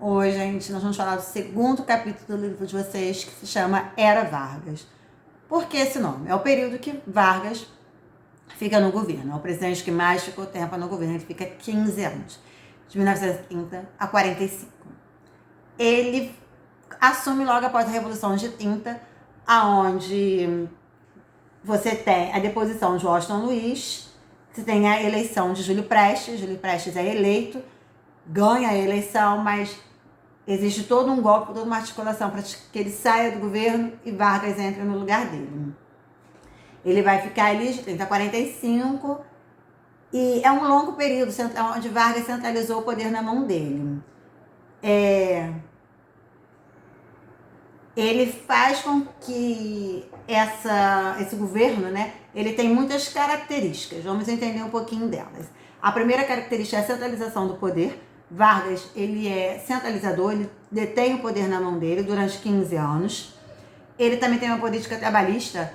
Hoje, gente, nós vamos falar do segundo capítulo do livro de vocês, que se chama Era Vargas. Por que esse nome? É o período que Vargas fica no governo. É o presidente que mais ficou tempo no governo. Ele fica 15 anos, de 1930 a 45. Ele assume logo após a Revolução de 30, aonde você tem a deposição de Washington Luiz, você tem a eleição de Júlio Prestes. Júlio Prestes é eleito, ganha a eleição, mas existe todo um golpe, toda uma articulação para que ele saia do governo e Vargas entre no lugar dele. Ele vai ficar ali de 30 a 45 e é um longo período onde Vargas centralizou o poder na mão dele. Ele faz com que esse governo, né, ele tem muitas características. Vamos entender um pouquinho delas. A primeira característica é a centralização do poder. Vargas, ele é centralizador, ele detém o poder na mão dele durante 15 anos. Ele também tem uma política trabalhista.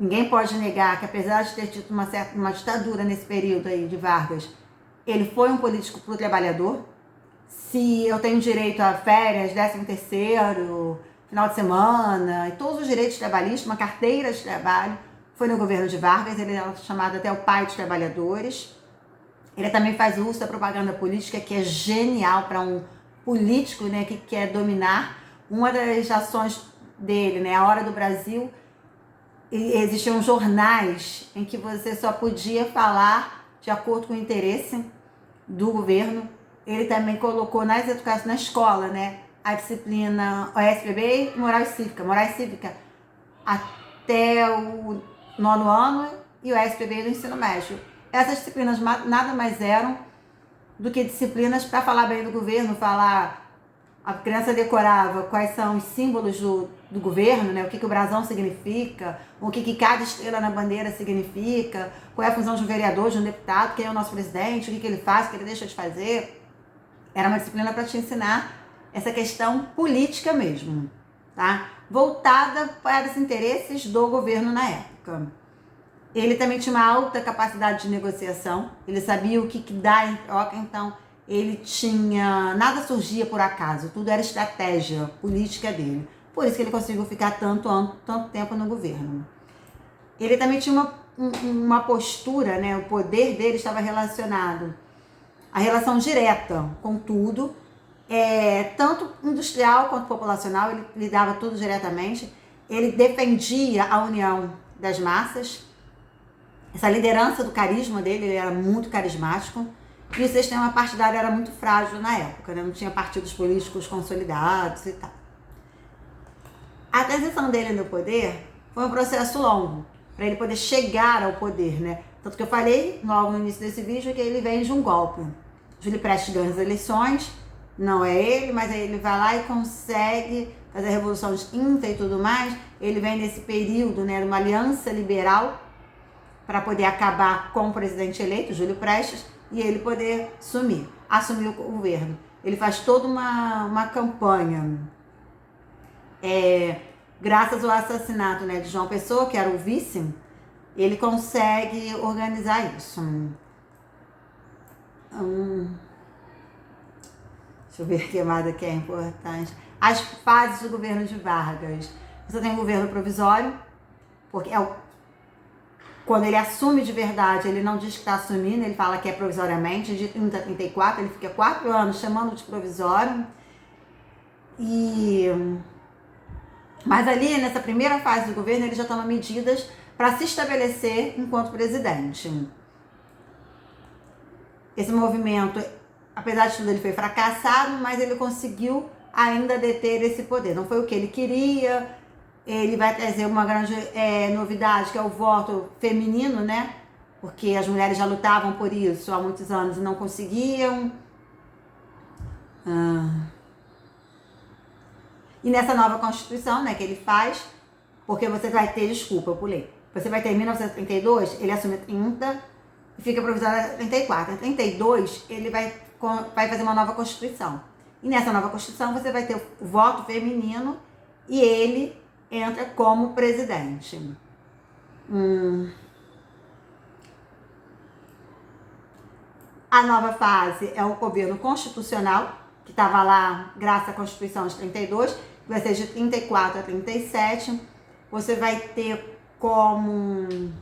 Ninguém pode negar que, apesar de ter tido uma ditadura nesse período aí de Vargas, ele foi um político pro trabalhador. Se eu tenho direito a férias, 13º, final de semana, e todos os direitos trabalhistas, uma carteira de trabalho, foi no governo de Vargas. Ele é chamado até o pai dos trabalhadores. Ele também faz uso da propaganda política, que é genial para um político, né, que quer dominar. Uma das ações dele, né, A Hora do Brasil, existiam jornais em que você só podia falar de acordo com o interesse do governo. Ele também colocou na escola, né, a disciplina OSPB e Moral e Cívica. Moral e Cívica até o 9º ano e o OSPB do ensino médio. Essas disciplinas nada mais eram do que disciplinas para falar bem do governo, a criança decorava quais são os símbolos do governo, né? O que o brasão significa, o que cada estrela na bandeira significa, qual é a função de um vereador, de um deputado, quem é o nosso presidente, o que ele faz, o que ele deixa de fazer. Era uma disciplina para te ensinar essa questão política mesmo, tá? Voltada para os interesses do governo na época. Ele também tinha uma alta capacidade de negociação, ele sabia o que dá em troca, então nada surgia por acaso, tudo era estratégia política dele. Por isso que ele conseguiu ficar tanto tempo no governo. Ele também tinha uma postura, né? O poder dele estava relacionado à relação direta com tudo, tanto industrial quanto populacional. Ele lidava tudo diretamente. Ele defendia a união das massas. Essa liderança do carisma dele, ele era muito carismático. E o sistema partidário era muito frágil na época, né? Não tinha partidos políticos consolidados e tal. A transição dele no poder foi um processo longo, para ele poder chegar ao poder, né? Tanto que eu falei logo no início desse vídeo que ele vem de um golpe. Júlio Prestes ganha as eleições, não é ele, mas aí ele vai lá e consegue fazer a Revolução de 30 e tudo mais. Ele vem nesse período, né, de uma aliança liberal, para poder acabar com o presidente eleito, Júlio Prestes, e ele poder assumir o governo. Ele faz toda uma campanha, graças ao assassinato, né, de João Pessoa, que era o vice, ele consegue organizar isso. Deixa eu ver o que mais aqui é importante. As fases do governo de Vargas. Você tem o governo provisório, porque quando ele assume de verdade, ele não diz que está assumindo, ele fala que é provisoriamente, de 30 a 34, ele fica 4 anos chamando de provisório. Mas ali, nessa primeira fase do governo, ele já toma medidas para se estabelecer enquanto presidente. Esse movimento, apesar de tudo, ele foi fracassado, mas ele conseguiu ainda deter esse poder. Não foi o que ele queria. Ele vai trazer uma grande novidade, que é o voto feminino, né? Porque as mulheres já lutavam por isso há muitos anos e não conseguiam. E nessa nova Constituição, né, que ele faz, porque você vai ter, desculpa, eu pulei. Você vai ter em 1932, ele assume 30 e fica provisório em 34. Em 32, ele vai fazer uma nova Constituição. E nessa nova Constituição, você vai ter o voto feminino e ele entra como presidente. A nova fase é o governo constitucional, que estava lá graças à Constituição de 32, que vai ser de 34 a 37. Você vai ter como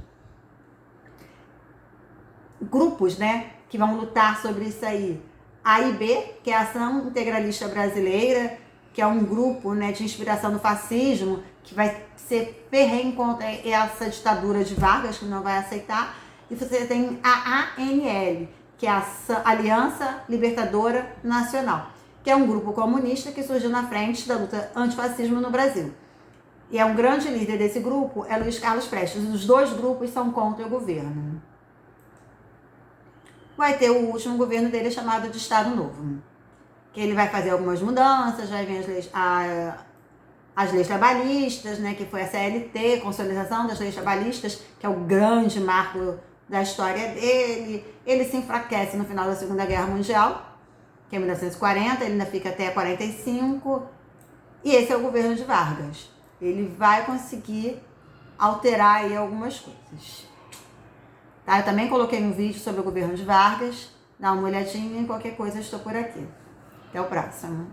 grupos, né, que vão lutar sobre isso aí. A IB, que é a Ação Integralista Brasileira, que é um grupo, né, de inspiração do fascismo, que vai ser ferrenho contra essa ditadura de Vargas, que não vai aceitar. E você tem a ANL, que é a Aliança Libertadora Nacional, que é um grupo comunista que surgiu na frente da luta antifascismo no Brasil. E é um grande líder desse grupo, é Luiz Carlos Prestes. Os dois grupos são contra o governo. Vai ter o último governo dele chamado de Estado Novo, que ele vai fazer algumas mudanças, vai vir as leis trabalhistas, né, que foi a CLT, consolidação das leis trabalhistas, que é o grande marco da história dele. Ele se enfraquece no final da Segunda Guerra Mundial, que é 1940, ele ainda fica até 45, e esse é o governo de Vargas. Ele vai conseguir alterar aí algumas coisas. Tá? Eu também coloquei um vídeo sobre o governo de Vargas, dá uma olhadinha e qualquer coisa eu estou por aqui. Até o próximo.